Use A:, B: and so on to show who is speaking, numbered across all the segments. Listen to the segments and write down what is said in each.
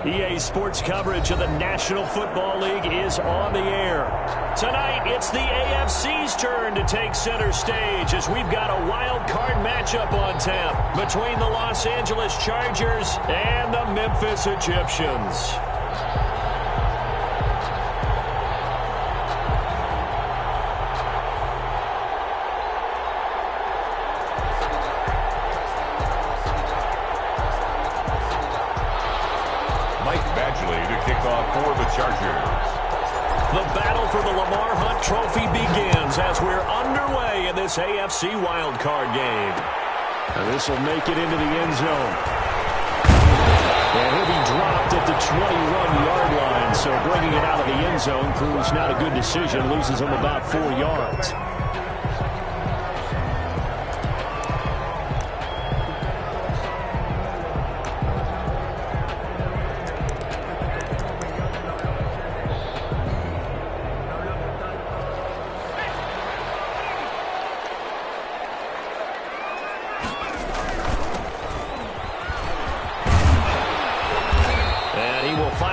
A: EA Sports coverage of the National Football League is on the air. Tonight, it's the AFC's turn to take center stage as we've got a wild card matchup on tap between the Los Angeles Chargers and the Memphis Egyptians.
B: For the Chargers.
A: The battle for the Lamar Hunt Trophy begins as we're underway in this AFC wildcard game. And this will make it into the end zone. And he'll be dropped at the 21-yard line, so bringing it out of the end zone proves not a good decision, loses him about 4 yards.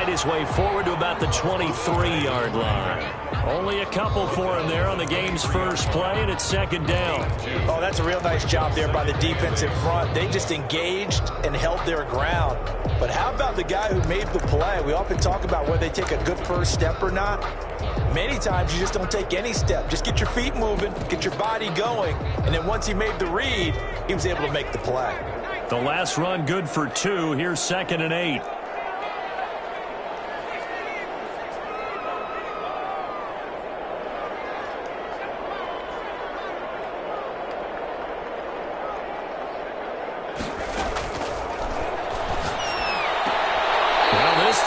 A: His way forward to about the 23-yard line. Only a couple for him there on the game's first play, and it's second down.
C: Oh, that's a real nice job there by the defense in front. They just engaged and held their ground. But how about the guy who made the play? We often talk about whether they take a good first step or not. Many times you just don't take any step. Just get your feet moving, get your body going, and then once he made the read, he was able to make the play.
A: The last run good for 2. Here's 2nd and 8.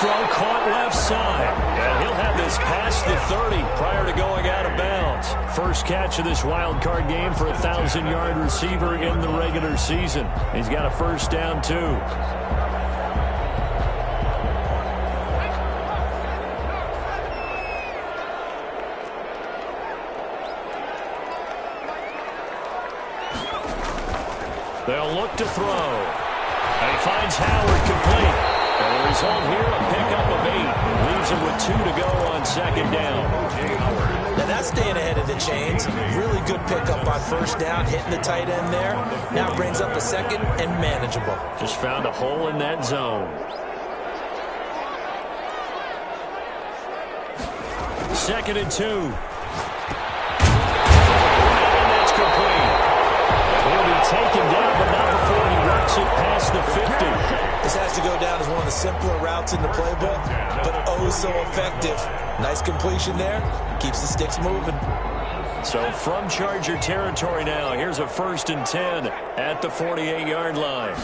A: Throw caught left side, and he'll have this past the 30 prior to going out of bounds. First catch of this wild card game for a 1,000-yard receiver in the regular season. He's got a first down, too. They'll look to throw. And he finds Howard complete. And the result here, a pickup of 8. Leaves him with 2 to go on second down.
C: Now that's staying ahead of the chains. Really good pickup on first down, hitting the tight end there. Now brings up a second and manageable.
A: Just found a hole in that zone. Second and 2. And that's complete. He'll be taken down, but not before he works it past the 50.
C: This has to go down as one of the simpler routes in the playbook, but oh so effective. Nice completion there. Keeps the sticks moving.
A: So from Charger territory now, here's a 1st and 10 at the 48-yard line.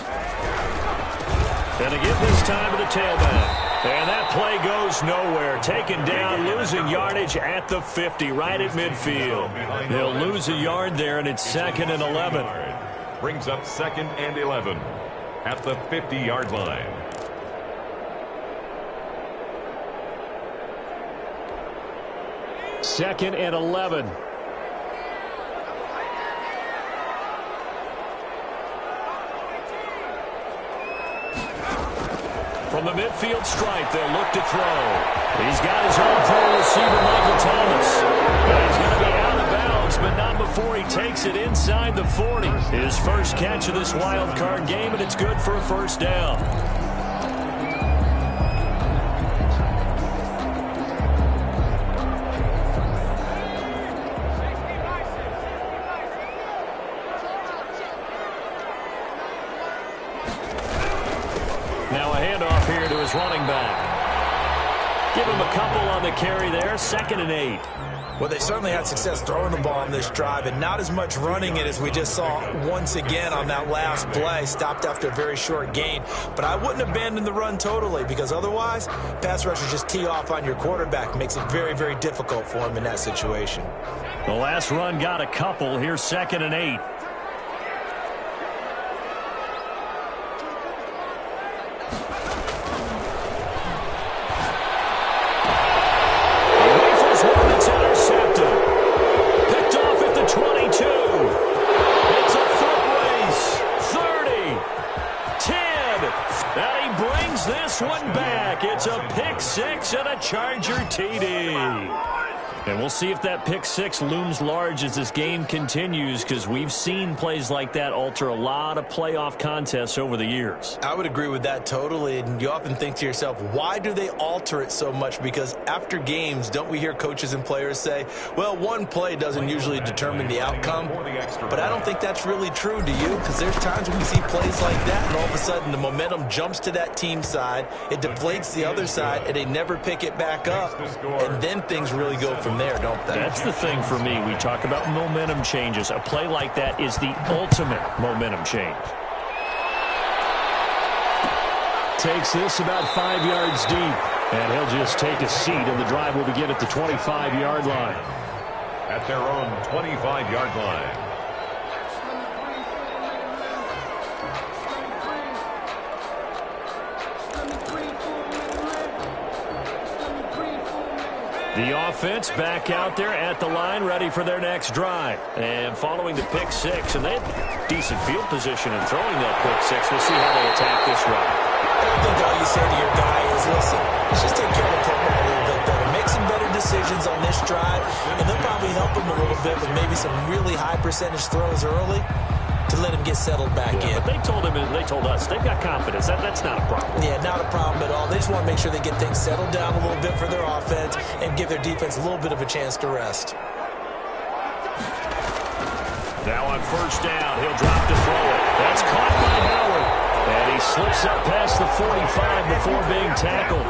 A: And again this time to the tailback. And that play goes nowhere. Taken down, losing yardage at the 50, right at midfield. They'll lose a yard there, and it's 2nd and 11.
B: Brings up 2nd and 11 at the 50-yard line.
A: Second and 11. From the midfield stripe, they'll look to throw. He's got his own pro receiver, Michael Thomas. But he's going to be out of bounds, but not before he takes it inside the 40. His first catch of this wild card game, and it's good for a first down. Now a handoff here to his running back. Give him a couple on the carry there, 2nd and 8.
C: Well, they certainly had success throwing the ball on this drive, and not as much running it as we just saw once again on that last play. Stopped after a very short gain. But I wouldn't abandon the run totally, because otherwise, pass rushers just tee off on your quarterback. Makes it very, very difficult for him in that situation.
A: The last run got a couple. Here's 2nd and 8. One back. It's a pick six and a Charger TD. And we'll see if that pick six looms large as this game continues, because we've seen plays like that alter a lot of playoff contests over the years.
C: I would agree with that totally. And you often think to yourself, why do they alter it so much? Because after games, don't we hear coaches and players say, well, one play doesn't usually determine the outcome. But I don't think that's really true, do you? Because there's times when we see plays like that, and all of a sudden the momentum jumps to that team side, it deflates the other side, and they never pick it back up. And then things really go from there, don't they?
A: That's the thing for me. We talk about momentum changes. A play like that is the ultimate momentum change. Takes this about 5 yards deep, and he'll just take a seat, and the drive will begin at the 25-yard line.
B: At their own 25-yard line.
A: The offense back out there at the line, ready for their next drive. And following the pick six, and they had decent field position in throwing that pick six. We'll see how they attack this drive.
C: I think all you say to your guy is, listen, let's just take care of the football a little bit better. Make some better decisions on this drive, and they'll probably help him a little bit with maybe some really high percentage throws early to let him get settled back in.
A: But they told him, and they told us, they've got confidence. That's not a problem.
C: Yeah, not a problem at all. They just want to make sure they get things settled down a little bit for their offense and give their defense a little bit of a chance to rest.
A: Now on first down, he'll drop to throw it. That's caught by Howard. And he slips up past the 45 before being tackled.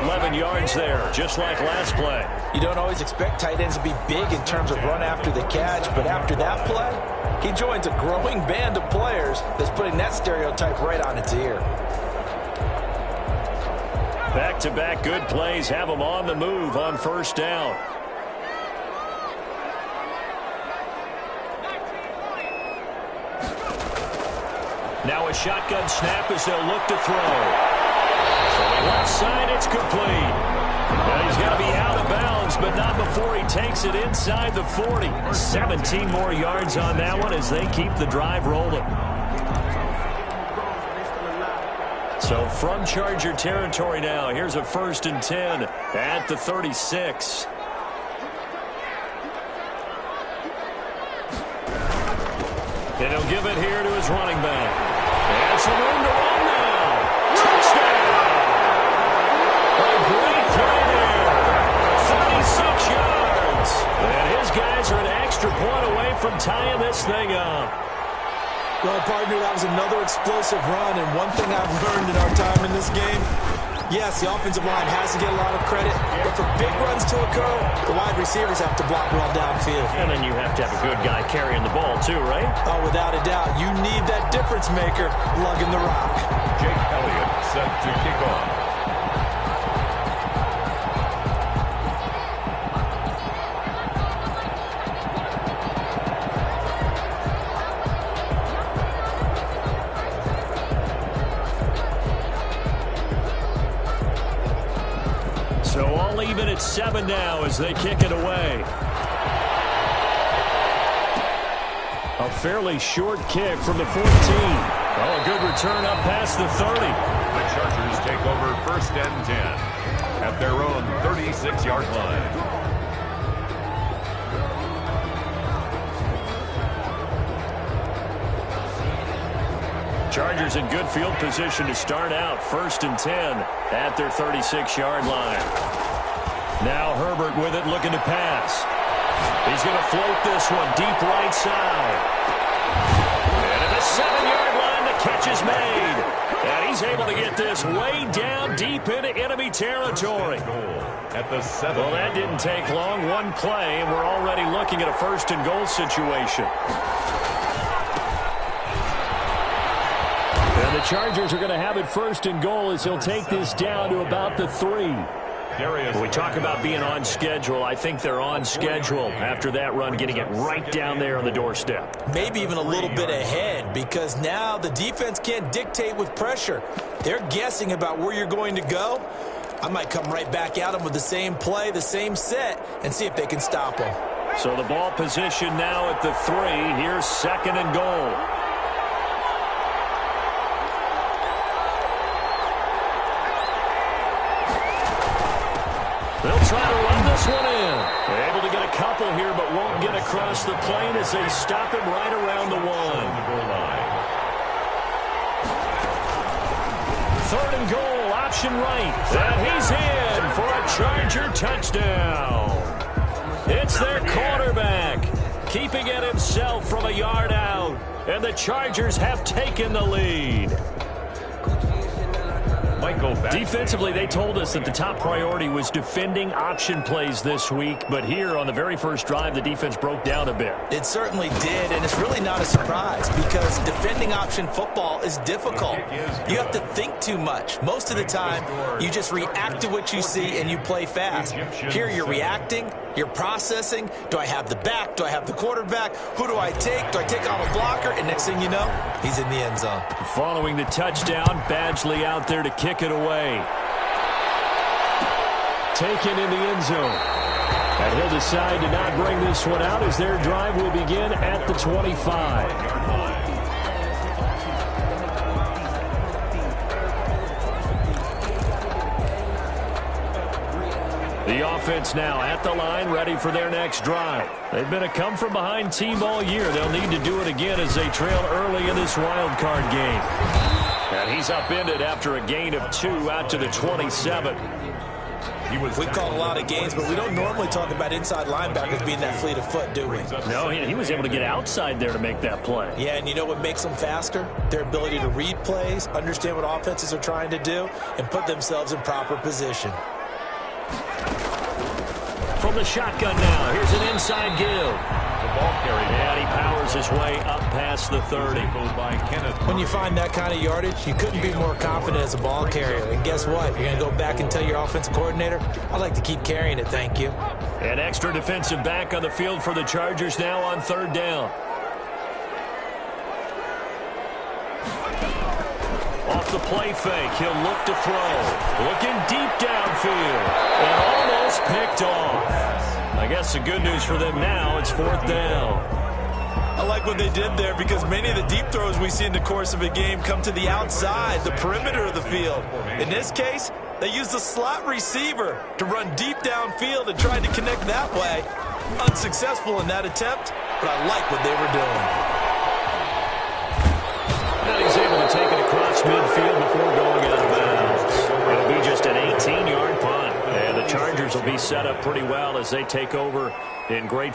A: 11 yards there, just like last play.
C: You don't always expect tight ends to be big in terms of run after the catch, but after that play, he joins a growing band of players that's putting that stereotype right on its ear.
A: Back-to-back good plays have him on the move on first down. Now a shotgun snap as they'll look to throw. From the left side, it's complete. Now he's got to be out of bounds, but not before he takes it inside the 40. 17 more yards on that one as they keep the drive rolling. So from Charger territory now, here's a 1st and 10 at the 36. And he'll give it here to his running back. And some room to run now. Touchdown! A great play there. 36 yards. And his guys are an extra point away from tying this thing up.
C: Well, partner, that was another explosive run, and one thing I've learned in our time in this game, yes, the offensive line has to get a lot of credit, but for big runs to occur, the wide receivers have to block well downfield.
A: And then you have to have a good guy carrying the ball too, right?
C: Oh, without a doubt. You need that difference maker lugging the rock.
B: Jake Elliott set to kick off.
A: So all even at 7 now as they kick it away. A fairly short kick from the 14. Oh, a good return up past the 30.
B: The Chargers take over 1st and 10 at their own 36-yard line.
A: Chargers in good field position to start out. 1st and 10 at their 36-yard line. Now Herbert with it, looking to pass. He's going to float this one deep right side. And at the 7-yard line, the catch is made. And he's able to get this way down deep into enemy territory.
B: At the 7.
A: Well, that didn't take long. One play, and we're already looking at a 1st and goal situation. And the Chargers are going to have it 1st and goal as he'll take this down to about the 3. When we talk about being on schedule, I think they're on schedule after that run, getting it right down there on the doorstep.
C: Maybe even a little bit ahead, because now the defense can't dictate with pressure. They're guessing about where you're going to go. I might come right back at them with the same play, the same set, and see if they can stop them.
A: So the ball position now at the 3. Here's 2nd and goal. They'll try to run this one in. Able to get a couple here, but won't get across the plane as they stop him right around the 1. Third and goal, option right. And he's in for a Charger touchdown. It's their quarterback, keeping it himself from a yard out. And the Chargers have taken the lead. Defensively, they told us that the top priority was defending option plays this week. But here on the very first drive, the defense broke down a bit.
C: It certainly did, and it's really not a surprise because defending option football is difficult. You have to think too much. Most of the time, you just react to what you see and you play fast. Here you're reacting, you're processing. Do I have the back? Do I have the quarterback? Who do I take? Do I take on a blocker? And next thing you know, he's in the end zone.
A: Following the touchdown, Badgley out there to kick it away. Taken in the end zone. And he'll decide to not bring this one out as their drive will begin at the 25. The offense now at the line, ready for their next drive. They've been a come-from-behind team all year. They'll need to do it again as they trail early in this wild card game. And he's upended after a gain of 2 out to the 27.
C: We call a lot of games, but we don't normally talk about inside linebackers being that fleet of foot, do we?
A: No, he was able to get outside there to make that play.
C: Yeah, and you know what makes them faster? Their ability to read plays, understand what offenses are trying to do, and put themselves in proper position.
A: From the shotgun now, here's an inside give. And he powers his way up past the 30.
C: When you find that kind of yardage, you couldn't be more confident as a ball carrier. And guess what? You're going to go back and tell your offensive coordinator, I'd like to keep carrying it, thank you.
A: An extra defensive back on the field for the Chargers now on third down. Off the play fake, he'll look to throw. Looking deep downfield. And almost picked off. I guess the good news for them now, it's fourth down.
C: I like what they did there because many of the deep throws we see in the course of a game come to the outside, the perimeter of the field. In this case, they used the slot receiver to run deep downfield and tried to connect that way. Unsuccessful in that attempt, but I like what they were doing.
A: And he's able to take it across midfield before going out of bounds. It'll be just an 18-yard punt. And the Chargers will be set up pretty well as they take over in great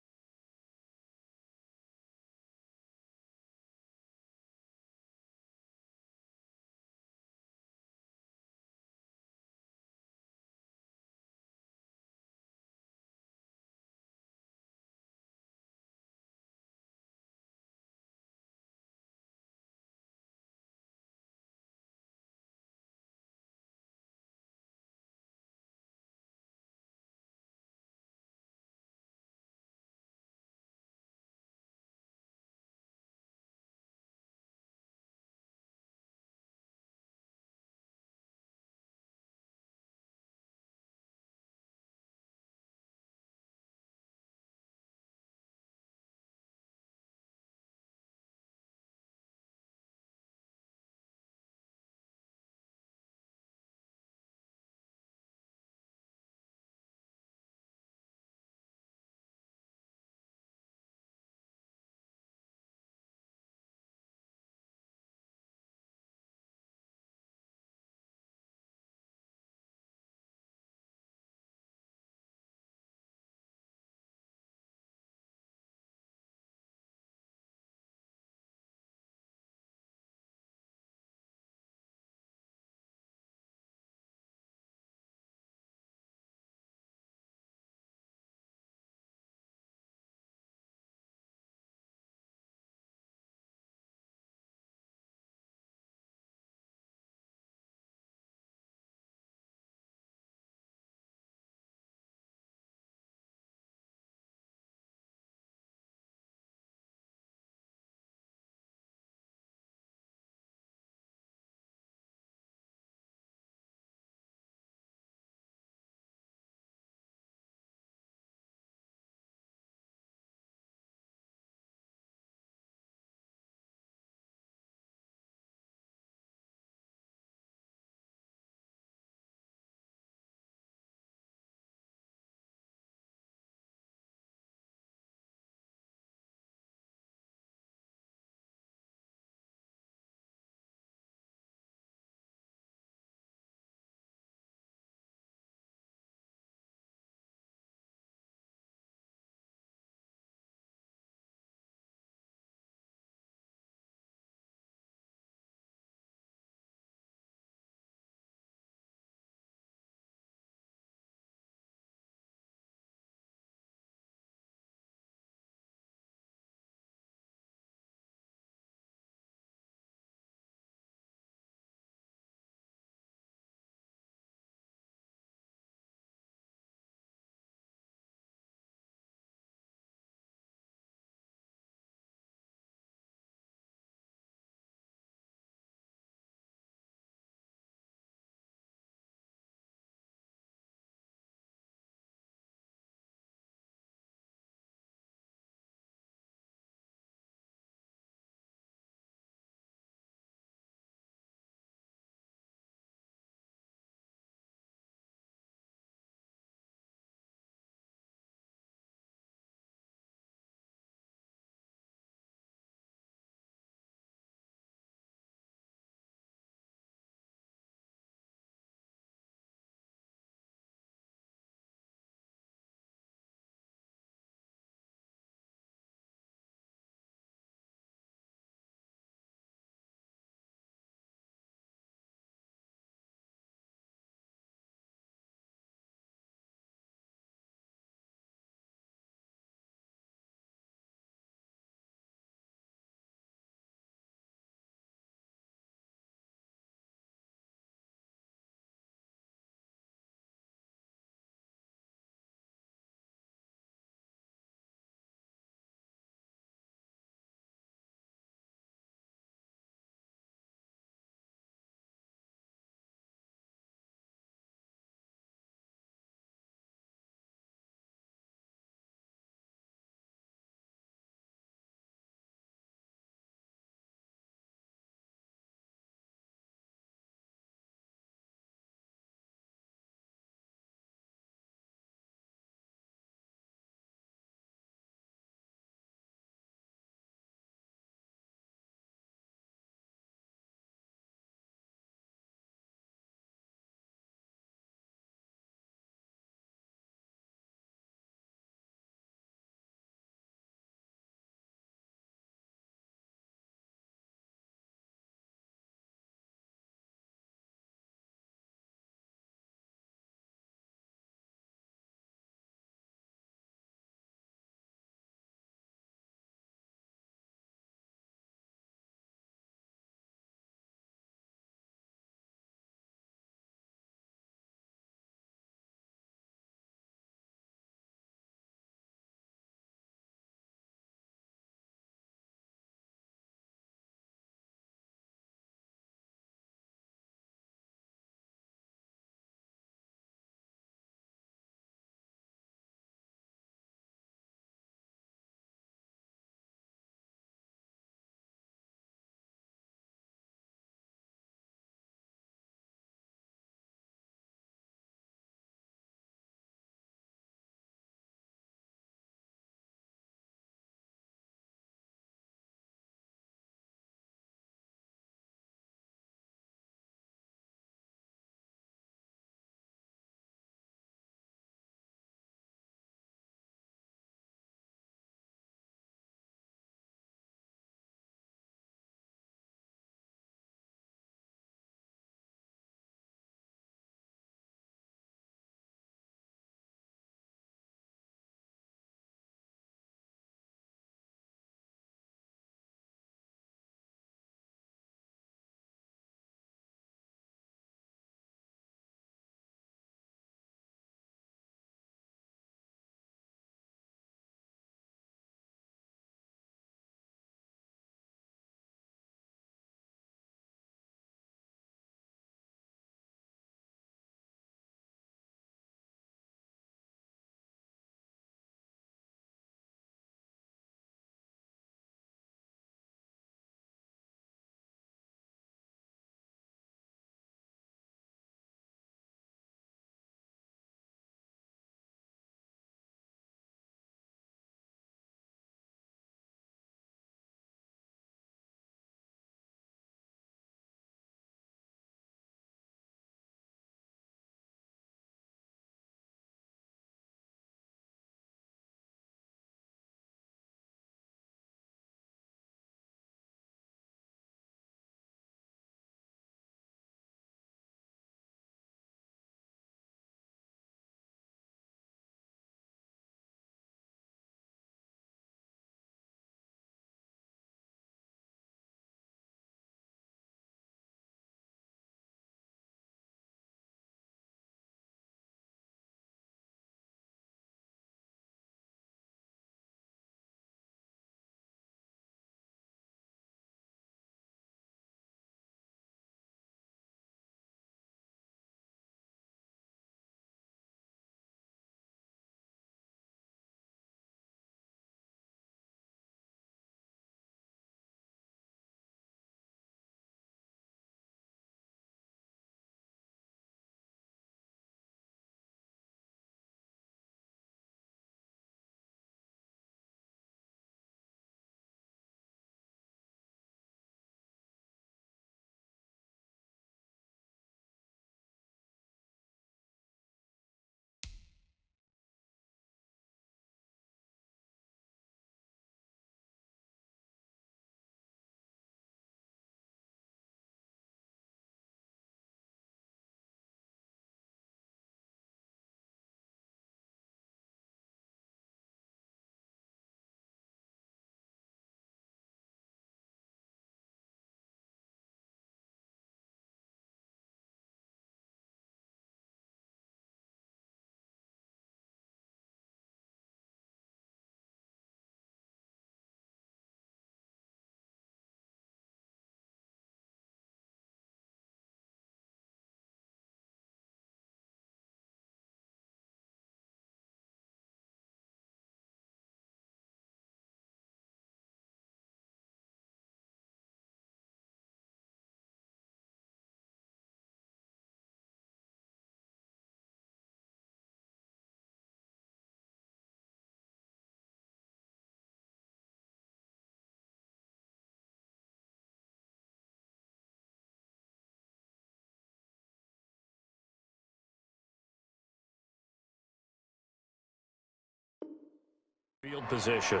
A: field position.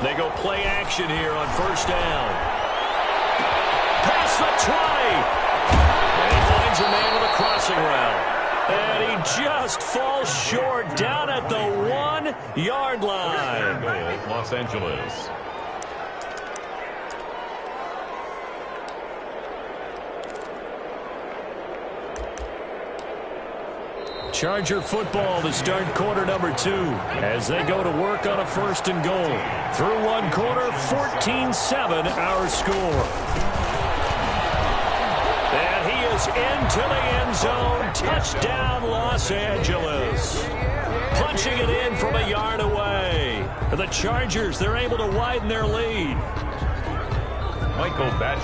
A: They go play action here on first down. Past the 20. And he finds a man with a crossing route. And he just falls short down at the 1-yard line.
B: Goal, Los Angeles.
A: Charger football to start quarter number 2 as they go to work on a first and goal. Through one quarter, 14-7 our score. And he is into the end zone. Touchdown, Los Angeles. Punching it in from a yard away. The Chargers, they're able to widen their lead.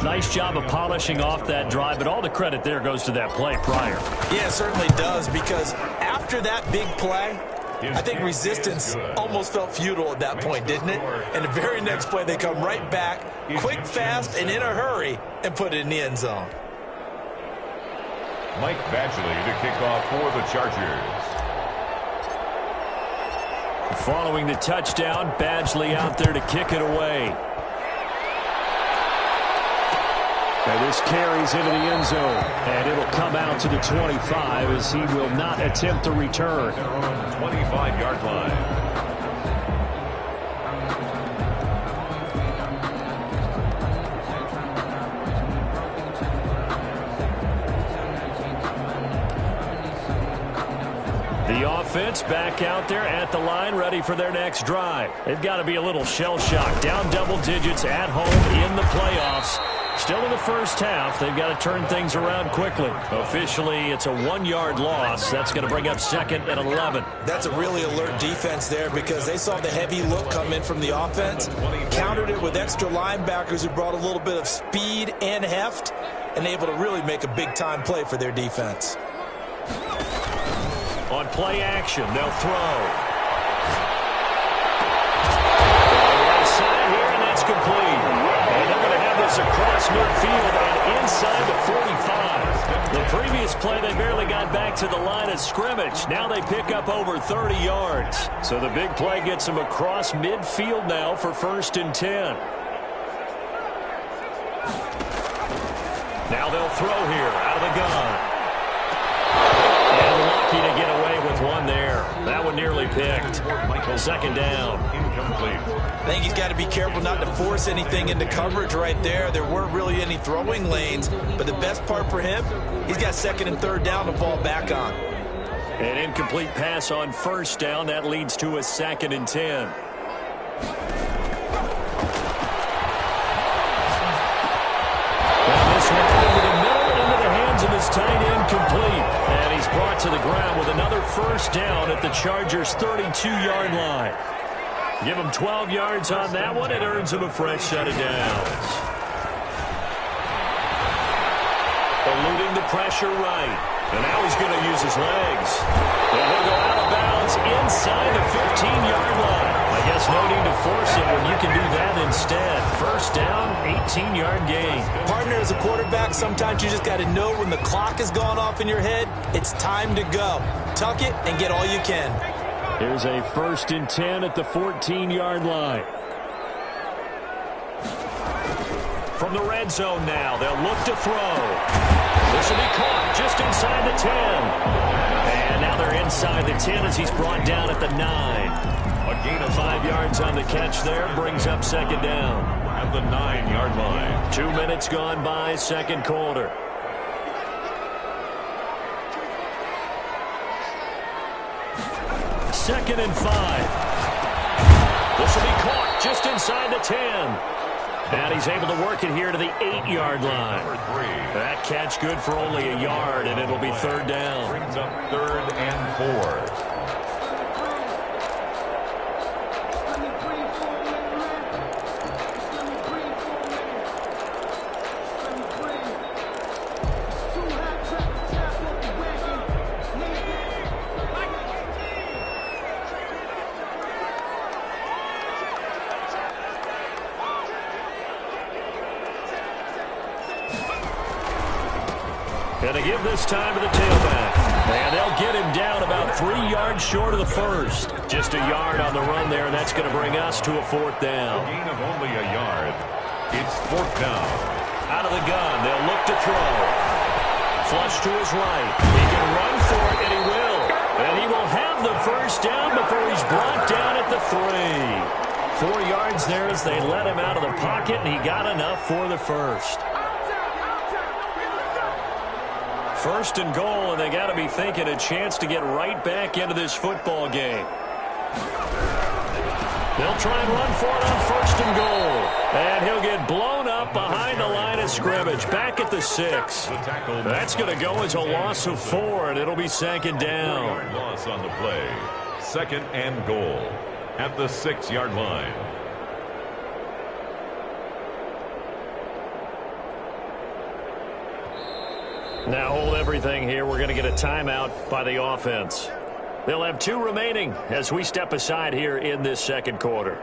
A: Nice job of polishing off that drive, but all the credit there goes to that play prior.
C: Yeah, it certainly does, because after that big play, I think resistance almost felt futile at that point, didn't it? And the very next play, they come right back, quick, fast, and in a hurry, and put it in the end zone.
B: Mike Badgley to kick off for the Chargers.
A: Following the touchdown, Badgley out there to kick it away. And this carries into the end zone, and it'll come out to the 25 as he will not attempt to return.
B: 25-yard line.
A: The offense back out there at the line, ready for their next drive. They've got to be a little shell-shocked, down double digits at home in the playoffs. Still in the first half, they've got to turn things around quickly. Officially, it's a 1-yard loss. That's going to bring up second and 11.
C: That's a really alert defense there because they saw the heavy look come in from the offense, countered it with extra linebackers who brought a little bit of speed and heft, and able to really make a big-time play for their defense.
A: On play action, they'll throw. Right side here, and that's complete. And they're going to have this across midfield and inside the 45. The previous play, they barely got back to the line of scrimmage. Now they pick up over 30 yards. So the big play gets them across midfield now for 1st and 10. Now they'll throw here out of the gun. And lucky to get away with one there. That one nearly picked. Second down.
B: Incomplete.
C: I think he's got to be careful not to force anything into coverage right there. There weren't really any throwing lanes, but the best part for him, he's got 2nd and 3rd down to fall back on.
A: An incomplete pass on 1st down. That leads to a 2nd and 10. And this one over the middle into the hands of his tight end, complete. And he's brought to the ground with another 1st down at the Chargers' 32-yard line. Give him 12 yards on that one. It earns him a fresh set of downs. Eluding the pressure right. And now he's going to use his legs. And he'll go out of bounds inside the 15-yard line. I guess no need to force it when you can do that instead. 1st down, 18-yard gain.
C: Partner, as a quarterback, sometimes you just got to know when the clock has gone off in your head, it's time to go. Tuck it and get all you can.
A: Here's a 1st and 10 at the 14-yard line. From the red zone now, they'll look to throw. This will be caught just inside the 10. And now they're inside the 10 as he's brought down at the 9.
B: A gain of
A: 5 yards on the catch there, brings up 2nd down.
B: At the 9-yard line.
A: 2 minutes gone by, 2nd quarter. Second and 5. This will be caught just inside the 10. And he's able to work it here to the 8-yard line. That catch good for only a yard, and it'll be 3rd down.
B: Brings up 3rd and 4.
A: And they give this time to the tailback. And they'll get him down about 3 yards short of the first. Just a yard on the run there, and that's going to bring us to a 4th down.
B: A gain of only a yard. It's 4th down.
A: Out of the gun, they'll look to throw. Flush to his right. He can run for it, and he will. And he will have the first down before he's brought down at the 3. 4 yards there as they let him out of the pocket, and he got enough for the first. 1st and goal, and they got to be thinking a chance to get right back into this football game. They'll try and run for it on 1st and goal. And he'll get blown up behind the line of scrimmage, back at the 6. That's going to go as a loss of 4, and it'll be 2nd down.
B: 4-yard loss on the play. 2nd and goal at the 6-yard line.
A: Now hold everything here. We're going to get a timeout by the offense. They'll have 2 remaining as we step aside here in this 2nd quarter.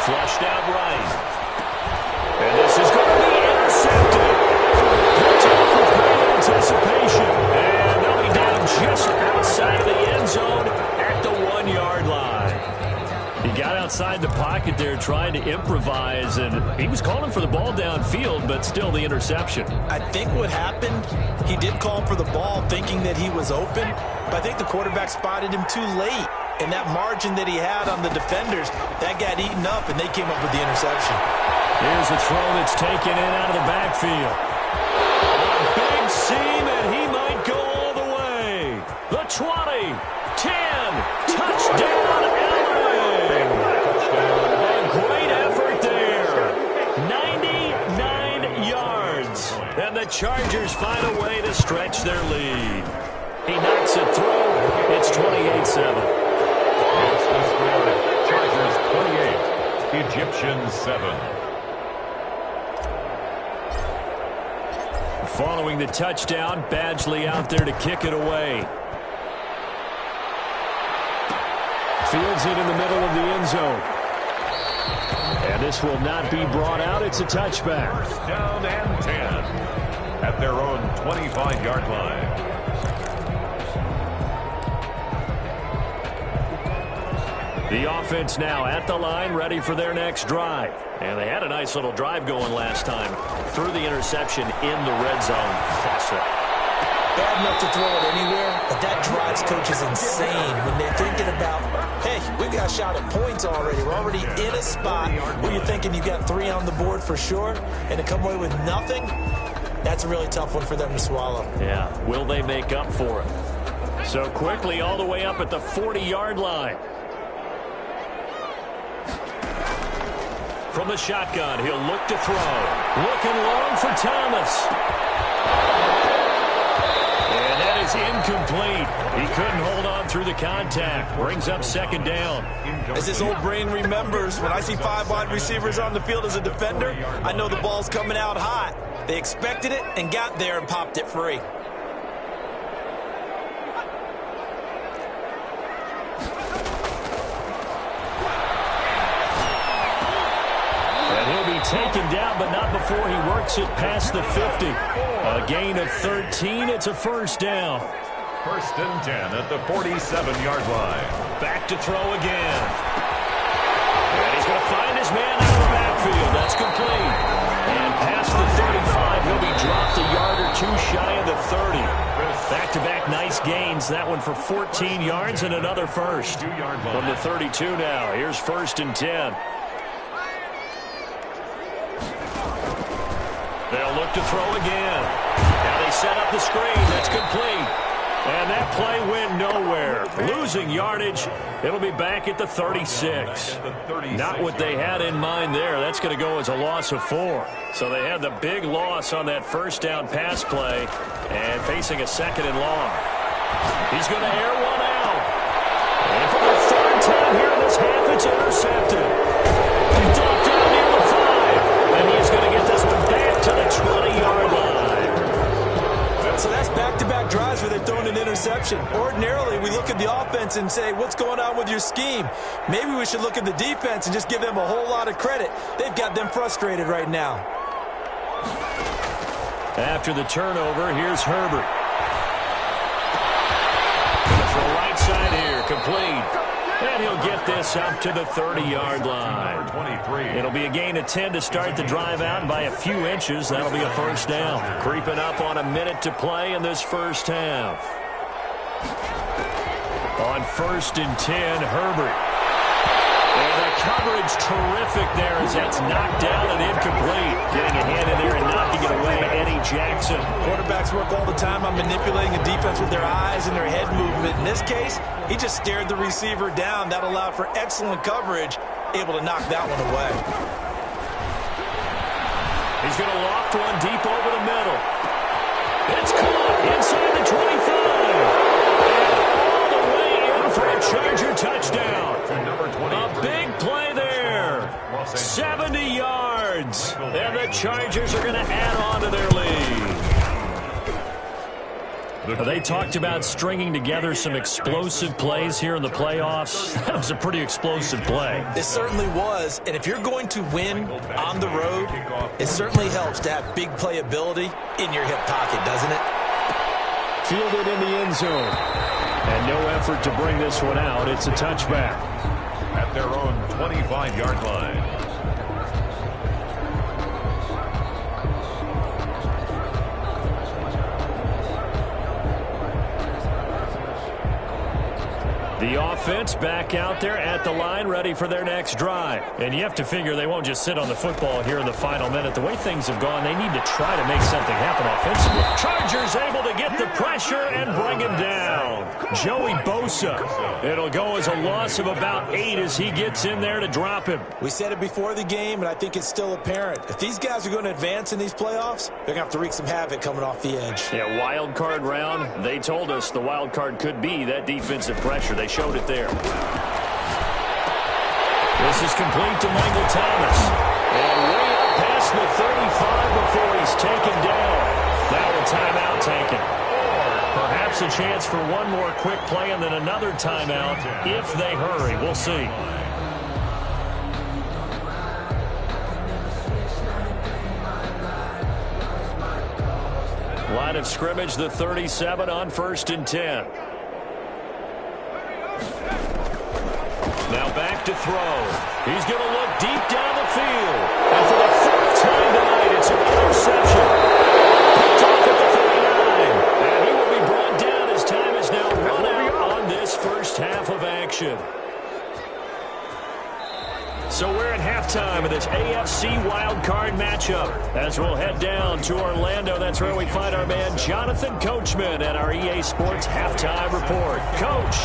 A: Flushed out right. And this is going to be intercepted. Anticipation, and they'll be down just outside of the end zone at the 1-yard line. He got outside the pocket there trying to improvise, and he was calling for the ball downfield, but still the interception.
C: I think what happened, he did call for the ball thinking that he was open, but I think the quarterback spotted him too late, and that margin that he had on the defenders, that got eaten up, and they came up with the interception.
A: Here's a throw that's taken in out of the backfield. Big seam, and he might go all the way. The 20, 10, touchdown, Elling. A great effort there. 99 yards. And the Chargers find a way to stretch their lead. He knocks it through. It's 28-7.
B: It's the score. Chargers 28, Egyptians 7.
A: Following the touchdown, Badgley out there to kick it away. Fields it in the middle of the end zone. And this will not be brought out. It's a touchback.
B: 1st down and 10 at their own 25-yard line.
A: The offense now at the line, ready for their next drive. And they had a nice little drive going last time. Threw the interception in the red zone. Toss it.
C: Bad enough to throw it anywhere, but that drives coaches insane when they're thinking about, hey, we got a shot at points already. We're already in a spot where you're thinking you got 3 on the board for sure, and to come away with nothing, that's a really tough one for them to swallow.
A: Yeah, will they make up for it? So quickly all the way up at the 40-yard line. From the shotgun, he'll look to throw. Looking long for Thomas. And that is incomplete. He couldn't hold on through the contact. Brings up 2nd down.
C: As his old brain remembers, when I see 5 wide receivers on the field as a defender, I know the ball's coming out hot. They expected it and got there and popped it free.
A: Taken down, but not before he works it past the 50. A gain of 13. It's a 1st down.
B: 1st and 10 at the 47-yard line.
A: Back to throw again. And he's going to find his man out of the backfield. That's complete. And past the 35, he'll be dropped a yard or 2 shy of the 30. Back-to-back nice gains. That one for 14 yards and another first. From the 32 now. Here's 1st and 10. They'll look to throw again. Now they set up the screen. That's complete. And that play went nowhere. Losing yardage. It'll be back at the 36. Not what they had in mind there. That's going to go as a loss of 4. So they had the big loss on that 1st down pass play and facing a 2nd and long. He's going to air one out. And for the 3rd time here in this half, it's intercepted. Dumped down near the 5. And he's going to get this one back to the 20-yard line.
C: interception. Ordinarily, we look at the offense and say, what's going on with your scheme? Maybe we should look at the defense and just give them a whole lot of credit. They've got them frustrated right now.
A: After the turnover, here's Herbert. For the right side here, complete. And he'll get this up to the 30-yard line. It'll be a gain of 10 to start the drive out. By a few inches, that'll be a first down. Creeping up on a minute to play in this first half. On 1st and 10, Herbert. And the coverage terrific there as that's knocked down and incomplete. Getting a hand in there and knocking it away, Eddie Jackson.
C: Quarterbacks work all the time on manipulating a defense with their eyes and their head movement. In this case, he just stared the receiver down. That allowed for excellent coverage, able to knock that one away.
A: He's going to loft one deep over the middle. It's caught inside the 25. And all the way in for a Charger touchdown. A big play there. 70 yards. And the Chargers are going to add on to their lead. They talked about stringing together some explosive plays here in the playoffs. That was a pretty explosive play.
C: It certainly was. And if you're going to win on the road, it certainly helps to have big playability in your hip pocket, doesn't it?
A: Fielded in the end zone. And no effort to bring this one out. It's a touchback.
B: At their own 25-yard line.
A: The offense back out there at the line, ready for their next drive. And you have to figure they won't just sit on the football here in the final minute. The way things have gone, they need to try to make something happen offensively. Chargers able to get the pressure and bring him down. Joey Bosa. It'll go as a loss of about 8 as he gets in there to drop him.
C: We said it before the game, and I think it's still apparent. If these guys are going to advance in these playoffs, they're going to have to wreak some havoc coming off the edge.
A: Yeah, wild card round. They told us the wild card could be that defensive pressure. They showed it there. This is complete to Michael Thomas. And way up past the 35 before he's taken down. Now a timeout taken. Perhaps a chance for one more quick play and then another timeout if they hurry. We'll see. Line of scrimmage, the 37 on 1st and 10. Now back to throw. He's going to look deep down the field. And for the 4th time tonight, it's an interception. Picked off at the 39. And he will be brought down as time is now run out on this first half of action. So we're at halftime of this AFC wildcard matchup. As we'll head down to Orlando, that's where we find our man Jonathan Coachman at our EA Sports Halftime Report. Coach.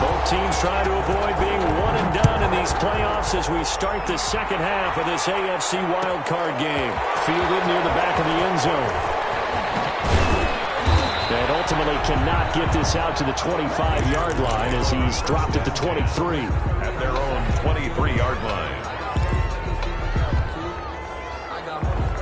A: Both teams trying to avoid being one and done in these playoffs as we start the second half of this AFC wildcard game. Fielded near the back of the end zone. And ultimately cannot get this out to the 25-yard line as he's dropped at the 23.
B: At their own 23-yard line.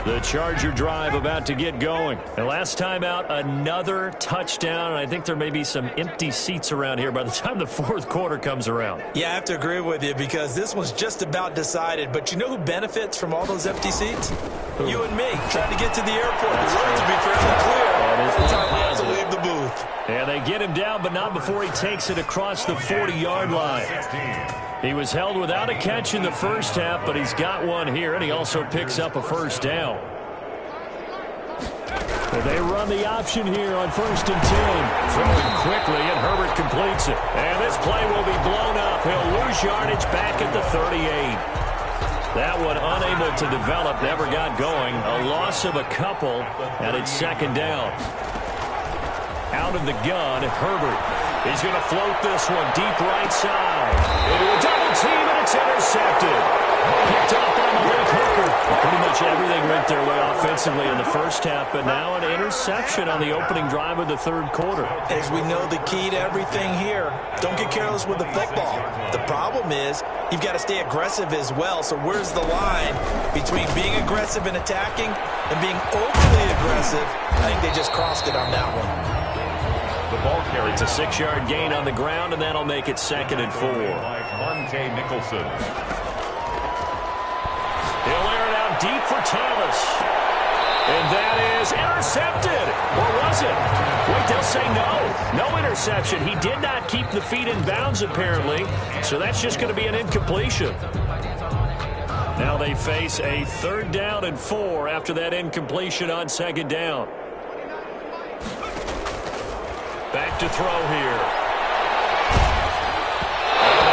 A: The Charger drive about to get going. And last time out, another touchdown. And I think there may be some empty seats around here by the time the 4th quarter comes around.
C: Yeah, I have to agree with you because this one's just about decided. But you know who benefits from all those empty seats? Who? You and me, trying to get to the airport. The roads will be fairly clear. By the time we have to leave the booth.
A: And they get him down, but not before he takes it across the 40-yard line. He was held without a catch in the first half, but he's got one here, and he also picks up a first down. Well, they run the option here on 1st and 10. Throwing quickly, and Herbert completes it. And this play will be blown up. He'll lose yardage back at the 38. That one unable to develop, never got going. A loss of a couple, and it's 2nd down. Out of the gun, Herbert. He's going to float this one deep right side. Into a double team, and it's intercepted. Picked up by Malik Hooker. Pretty much everything went their way offensively in the first half, but now an interception on the opening drive of the 3rd quarter.
C: As we know, the key to everything here, don't get careless with the football. The problem is you've got to stay aggressive as well. So where's the line between being aggressive and attacking and being overly aggressive? I think they just crossed it on that one.
B: The ball carrier.
A: It's a 6-yard gain on the ground, and that'll make it 2nd and 4.
B: Monte Nicholson.
A: He'll air it out deep for Thomas. And that is intercepted. Or was it? Wait, they'll say no. No interception. He did not keep the feet in bounds, apparently. So that's just going to be an incompletion. Now they face a 3rd down and 4 after that incompletion on 2nd down. Back to throw here.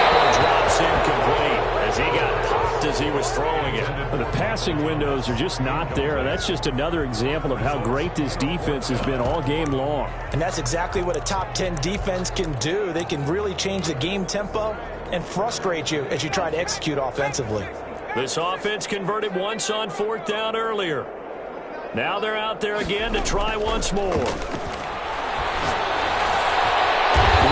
A: And drops incomplete as he got popped as he was throwing it.
D: The passing windows are just not there. That's just another example of how great this defense has been all game long.
C: And that's exactly what a top 10 defense can do. They can really change the game tempo and frustrate you as you try to execute offensively.
A: This offense converted once on 4th down earlier. Now they're out there again to try once more.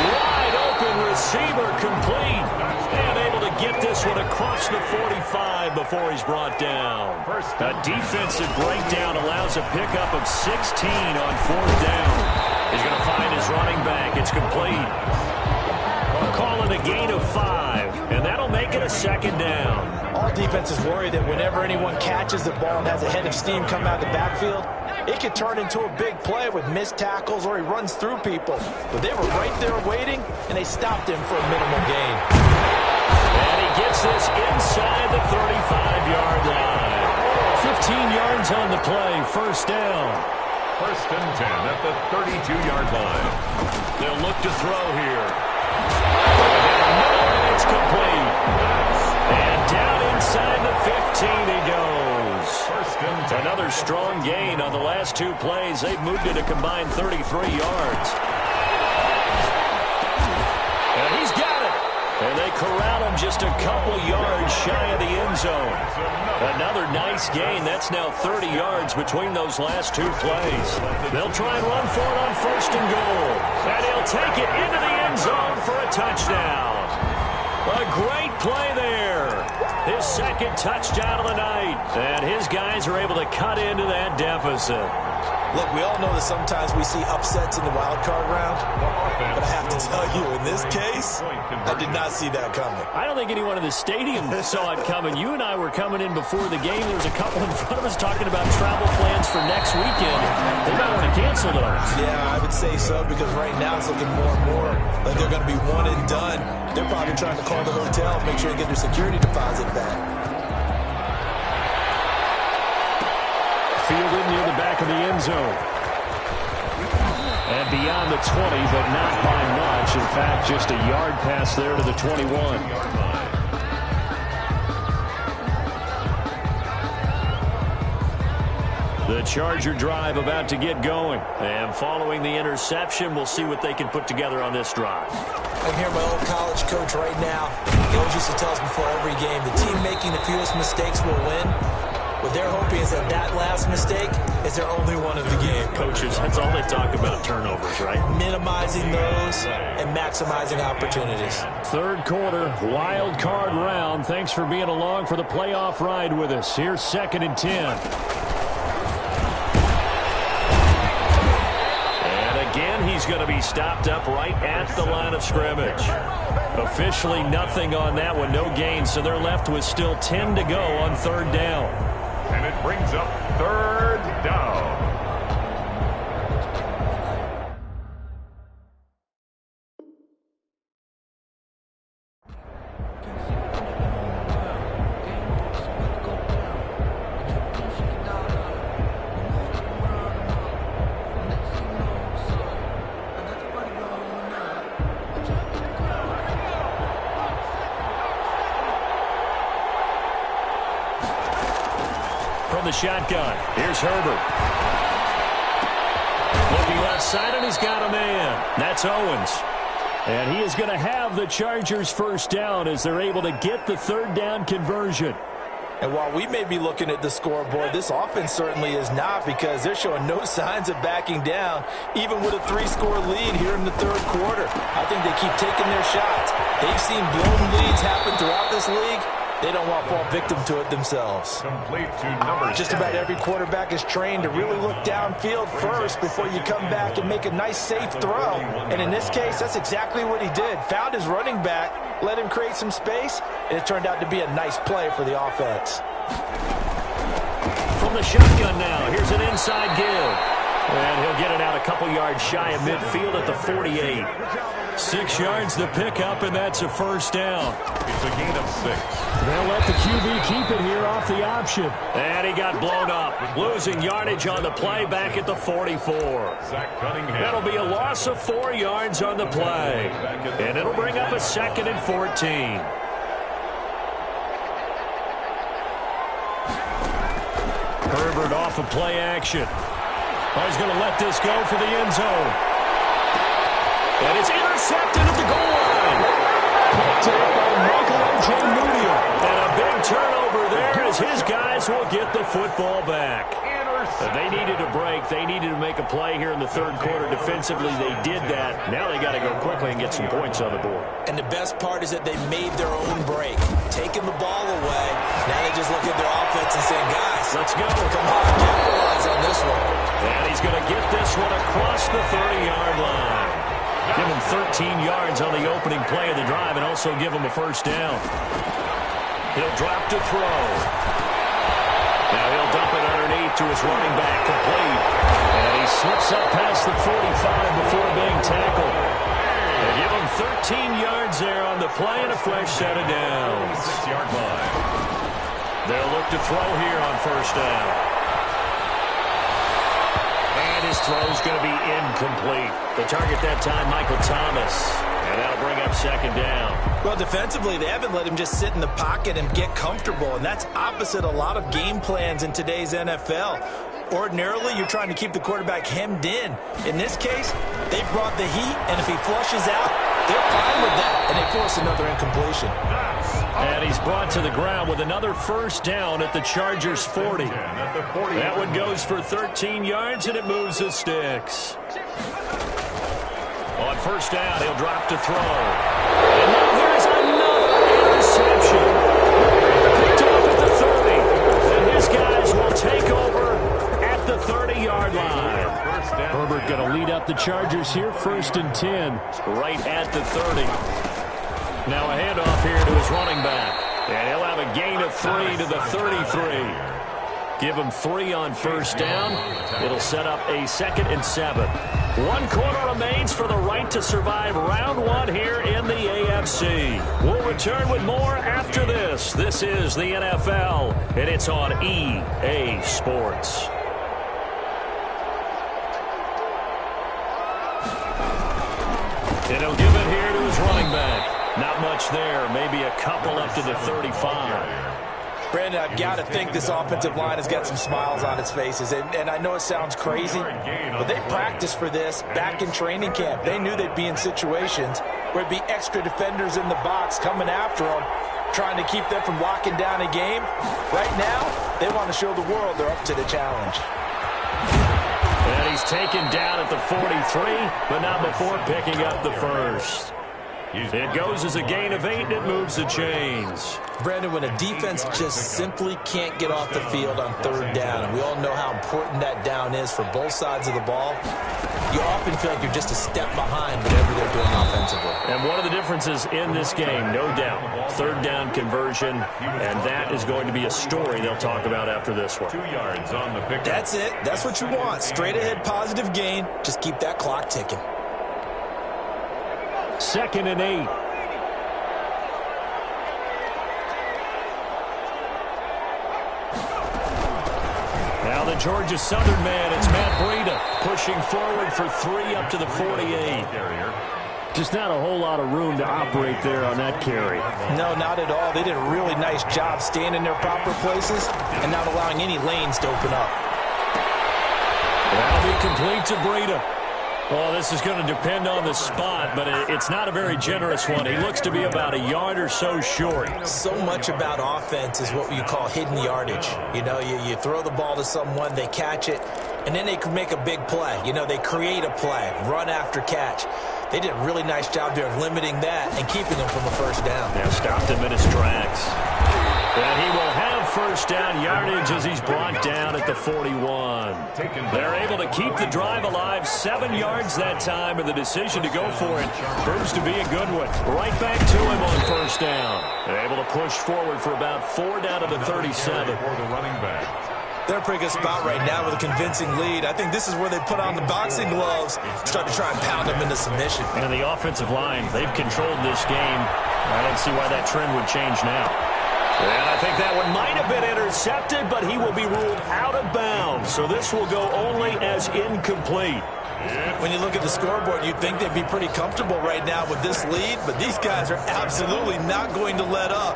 A: Wide open receiver complete. And able to get this one across the 45 before he's brought down. A defensive breakdown allows a pickup of 16 on 4th down. He's going to find his running back. It's complete. We'll call it a gain of 5, and that'll make it a 2nd down.
C: All defenses worry that whenever anyone catches the ball and has a head of steam come out of the backfield, it could turn into a big play with missed tackles or he runs through people. But they were right there waiting, and they stopped him for a minimal gain.
A: And he gets this inside the 35-yard line. 15 yards on the play, 1st down.
B: 1st and 10 at the 32-yard line.
A: They'll look to throw here. And it's complete. And down inside the 15 he goes.
B: 1st and 10.
A: Another strong gain on the last 2 plays. They've moved it a combined 33 yards. And he's got it. And they corral him just a couple yards shy of the end zone. Another nice gain. That's now 30 yards between those last 2 plays. They'll try and run for it on 1st and goal. And he'll take it into the end zone for a touchdown. A great play there. His 2nd touchdown of the night. And his guys are able to cut into that deficit.
C: Look, we all know that sometimes we see upsets in the wild card round. But I have to tell you, in this case, I did not see that coming.
D: I don't think anyone in the stadium saw it coming. You and I were coming in before the game. There was a couple in front of us talking about travel plans for next weekend. They might want to cancel those.
C: Yeah, I would say so, because right now it's looking more and more like they're going to be one and done. They're probably trying to call the hotel, make sure they get their security deposit back.
D: Fielded near the back of the end zone. And beyond the 20, but not by much. In fact, just a yard pass there to the 21. The Charger drive about to get going. And following the interception, we'll see what they can put together on this drive.
C: I can hear my old college coach right now. He always used to tell us before every game, the team making the fewest mistakes will win. What they're hoping is that that last mistake is their only one of the game.
A: Coaches, that's all they talk about, turnovers, right?
C: Minimizing those and maximizing opportunities.
D: 3rd quarter, wild card round. Thanks for being along for the playoff ride with us. Here's 2nd and 10.
A: And again, he's going to be stopped up right at the line of scrimmage. Officially nothing on that one, no gain, so they're left with still 10 to go on 3rd down.
B: And it brings up 3rd down.
A: The shotgun. Here's Herbert. Looking left side, and he's got a man. That's Owens.
D: And he is going to have the Chargers 1st down as they're able to get the 3rd down conversion.
C: And while we may be looking at the scoreboard, this offense certainly is not, because they're showing no signs of backing down, even with a 3-score lead here in the 3rd quarter. I think they keep taking their shots. They've seen blown leads happen throughout this league. They don't want to fall victim to it themselves.
B: Complete to number
C: Just
B: 7.
C: about every quarterback is trained to really look downfield first before you come back and make a nice, safe throw. And in this case, that's exactly what he did. Found his running back, let him create some space, and it turned out to be a nice play for the offense.
D: From the shotgun now, here's an inside give. And he'll get it out a couple yards shy of midfield at the 48. 6 yards the pickup, and that's a first down.
B: It's a gain of 6.
D: They'll let the QB keep it here off the option. And he got blown up, losing yardage on the play back at the 44.
B: Zach Cunningham.
D: That'll be a loss of 4 yards on the play. And it'll bring up a 2nd and 14. Herbert off of play action. He's going to let this go for the end zone. And it's intercepted at the goal line. Picked up by Michael M.J. Moody. And a big turnover there as his guys will get the football back. They needed a break. They needed to make a play here in the third quarter defensively. They did that. Now they got to go quickly and get some points on the board.
C: And the best part is that they made their own break. Taking the ball away. Now they just look at their offense and say, guys,
D: let's go.
C: Come on, capitalize on this one.
D: And he's going to get this one across the 30-yard line. Give him 13 yards on the opening play of the drive and also give him a first down. He'll drop to throw. Now he'll dump it underneath to his running back, complete. And he slips up past the 45 before being tackled. They give him 13 yards there on the play and a fresh set of downs.
B: 6-yard line.
D: They'll look to throw here on first down. And his throw's going to be incomplete. The target that time, Michael Thomas. And that'll bring up 2nd down.
C: Well, defensively, they haven't let him just sit in the pocket and get comfortable, and that's opposite a lot of game plans in today's NFL. Ordinarily, you're trying to keep the quarterback hemmed in. In this case, they brought the heat, and if he flushes out, they're fine with that, and they force another incompletion.
D: And he's brought to the ground with another first down at the Chargers' 40. That one goes for 13 yards, and it moves the sticks. On first down, he'll drop to throw. And now here's another interception. Picked off at the 30. And his guys will take over at the 30-yard line. Herbert going to lead up the Chargers here, 1st and 10, right at the 30. Now a handoff here to his running back. And he'll have a gain of 3 to the 33. Give him 3 on first down. It'll set up a 2nd and 7. 1 quarter remains for the right to survive round 1 here in the AFC. We'll return with more after this. This is the NFL, and it's on EA Sports. And he'll give it here to his running back. Not much there, maybe a couple up to the 35.
C: Brandon, I've got to think this offensive line has got some smiles on its faces. And I know it sounds crazy, but they practiced for this back in training camp. They knew they'd be in situations where it'd be extra defenders in the box coming after them, trying to keep them from locking down a game. Right now, they want to show the world they're up to the challenge.
D: And he's taken down at the 43, but not before picking up the first. It goes as a gain of 8, and it moves the chains.
C: Brandon, when a defense just simply can't get off the field on 3rd down, and we all know how important that down is for both sides of the ball, you often feel like you're just a step behind whatever they're doing offensively.
D: And one of the differences in this game, no doubt, 3rd down conversion, and that is going to be a story they'll talk about after this one.
B: 2 yards on the pick.
C: That's it. That's what you want. Straight ahead positive gain. Just keep that clock ticking.
D: 2nd and 8. Now the Georgia Southern man, it's Matt Breida pushing forward for 3 up to the 48. Just not a whole lot of room to operate there on that carry.
C: No, not at all. They did a really nice job staying in their proper places and not allowing any lanes to open up.
D: That'll be complete to Breida. Well, this is going to depend on the spot, but it's not a very generous one. He looks to be about a yard or so short.
C: So much about offense is what you call hidden yardage. You know, you throw the ball to someone, they catch it, and then they can make a big play. You know, they create a play, run after catch. They did a really nice job there of limiting that and keeping them from a first down.
D: Yeah, stopped him in his tracks. And he will have first down yardage as he's brought down at the 41. They're able to keep the drive alive, 7 yards that time, and the decision to go for it proves to be a good one. Right back to him on first down. They're able to push forward for about 4 down to the 37.
B: For the running back.
C: They're in a pretty good spot right now with a convincing lead. I think this is where they put on the boxing gloves, start to try and pound them into submission.
D: And the offensive line, they've controlled this game. I don't see why that trend would change now. And I think that one might have been intercepted, but he will be ruled out of bounds. So this will go only as incomplete.
C: When you look at the scoreboard, you'd think they'd be pretty comfortable right now with this lead, but these guys are absolutely not going to let up.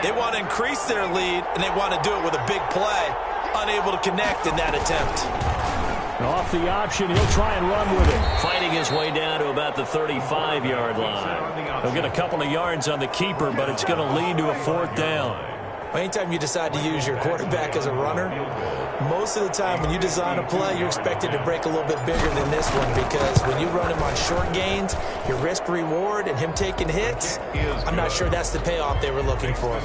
C: They want to increase their lead, and they want to do it with a big play. Unable to connect in that attempt.
D: Off the option, he'll try and run with it. Fighting his way down to about the 35-yard line. He'll get a couple of yards on the keeper, but it's going to lead to a 4th down.
C: Anytime you decide to use your quarterback as a runner, most of the time when you design a play, you're expected to break a little bit bigger than this one, because when you run him on short gains, your risk-reward and him taking hits, I'm not sure that's the payoff they were looking for.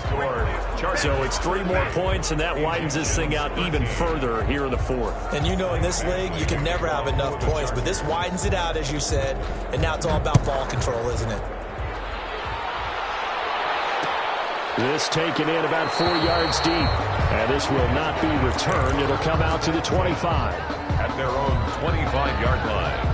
D: So it's 3 more points, and that widens this thing out even further here in the 4th.
C: And you know in this league, you can never have enough points, but this widens it out, as you said, and now it's all about ball control, isn't it?
D: This taken in about 4 yards deep. And this will not be returned. It'll come out to the 25.
B: At their own 25-yard line.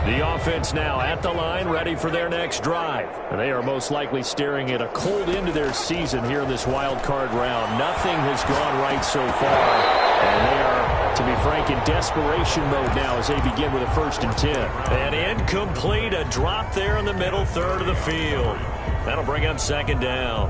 D: The offense now at the line, ready for their next drive. And they are most likely staring at a cold end to their season here in this wild card round. Nothing has gone right so far. And they are, to be frank, in desperation mode now as they begin with a 1st and 10. And incomplete, a drop there in the middle third of the field. That'll bring up 2nd down.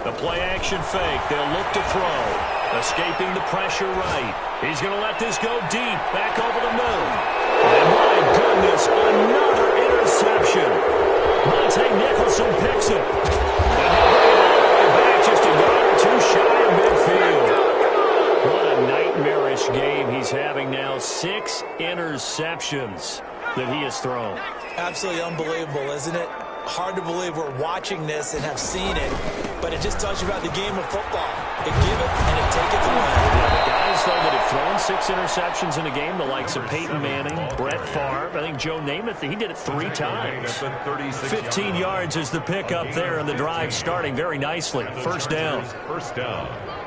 D: The play-action fake. They'll look to throw. Escaping the pressure right. He's going to let this go deep. Back over the middle. And my goodness, another interception. Monte Nicholson picks it. And back just a yard or 2 shy of midfield. What a nightmarish game he's having now. 6 interceptions that he has thrown.
C: Absolutely unbelievable, isn't it? Hard to believe we're watching this and have seen it, but it just tells you about the game of football. They give it and they take it away.
D: Yeah, the guys, though, that have thrown 6 interceptions in a game, the likes of Peyton Manning, Brett Favre, I think Joe Namath, he did it 3 times. 15 yards is the pickup there, and the drive starting very nicely. 1st down.
B: 1st down.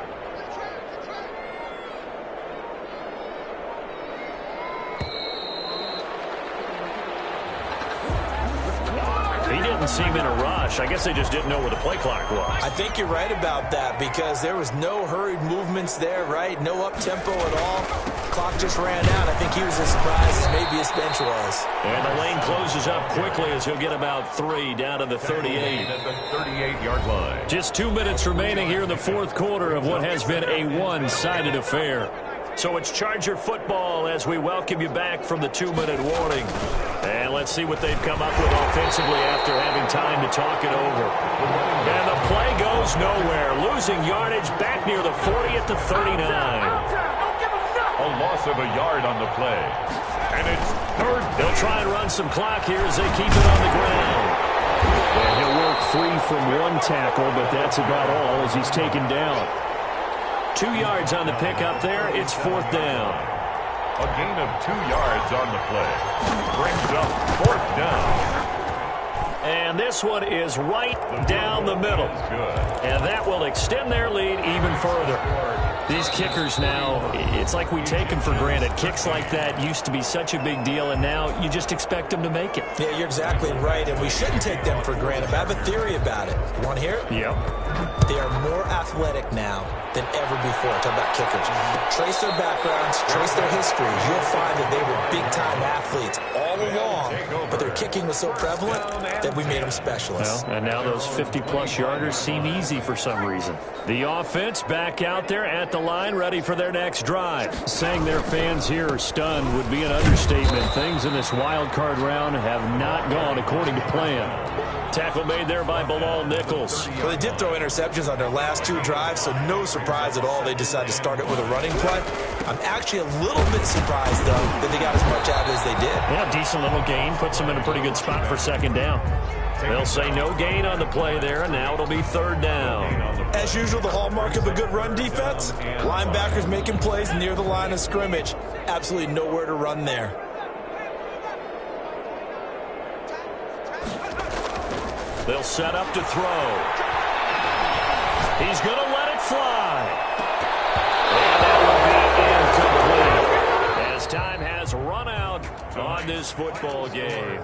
D: He didn't seem in a rush. I guess they just didn't know where the play clock was.
C: I think you're right about that, because there was no hurried movements there, right? No up-tempo at all. Clock just ran out. I think he was as surprised as maybe his bench was.
D: And the lane closes up quickly as he'll get about 3 down to the 38.
B: At the 38-yard line.
D: Just 2 minutes remaining here in the 4th quarter of what has been a one-sided affair. So it's Charger football as we welcome you back from the 2-minute warning. And let's see what they've come up with offensively after having time to talk it over. And the play goes nowhere. Losing yardage back near the 40 at the 39.
B: A loss of a yard on the play. And it's 3rd.
D: They'll try and run some clock here as they keep it on the ground. And he'll work free from 1 tackle, but that's about all as he's taken down. 2 yards on the pickup there. It's 4th down.
B: A gain of 2 yards on the play. Brings up 4th down.
D: And this one is right down the middle. And that will extend their lead even further. These kickers now, it's like we take them for granted. Kicks like that used to be such a big deal, and now you just expect them to make it.
C: Yeah, you're exactly right, and we shouldn't take them for granted. But I have a theory about it. You want to hear it?
D: Yep.
C: They are more athletic now than ever before. Talk about kickers. Trace their backgrounds, trace their histories. You'll find that they were big-time athletes all along, but their kicking was so prevalent that we made them specialists.
D: Well, and now those 50-plus yarders seem easy for some reason. The offense back out there at the line, ready for their next drive. Saying their fans here are stunned would be an understatement. Things in this wild card round have not gone according to plan. Tackle made there by Bilal Nichols.
C: Well, they did throw interceptions on their last 2 drives, so no surprise at all they decided to start it with a running play. I'm actually a little bit surprised, though, that they got as much out of it as they did.
D: Yeah, decent little gain. Puts them in a pretty good spot for second down. They'll say no gain on the play there, and now it'll be third down.
C: As usual, the hallmark of a good run defense, linebackers making plays near the line of scrimmage. Absolutely nowhere to run there.
D: They'll set up to throw. He's going to let it fly. And that will be incomplete, as time has run out on this football game.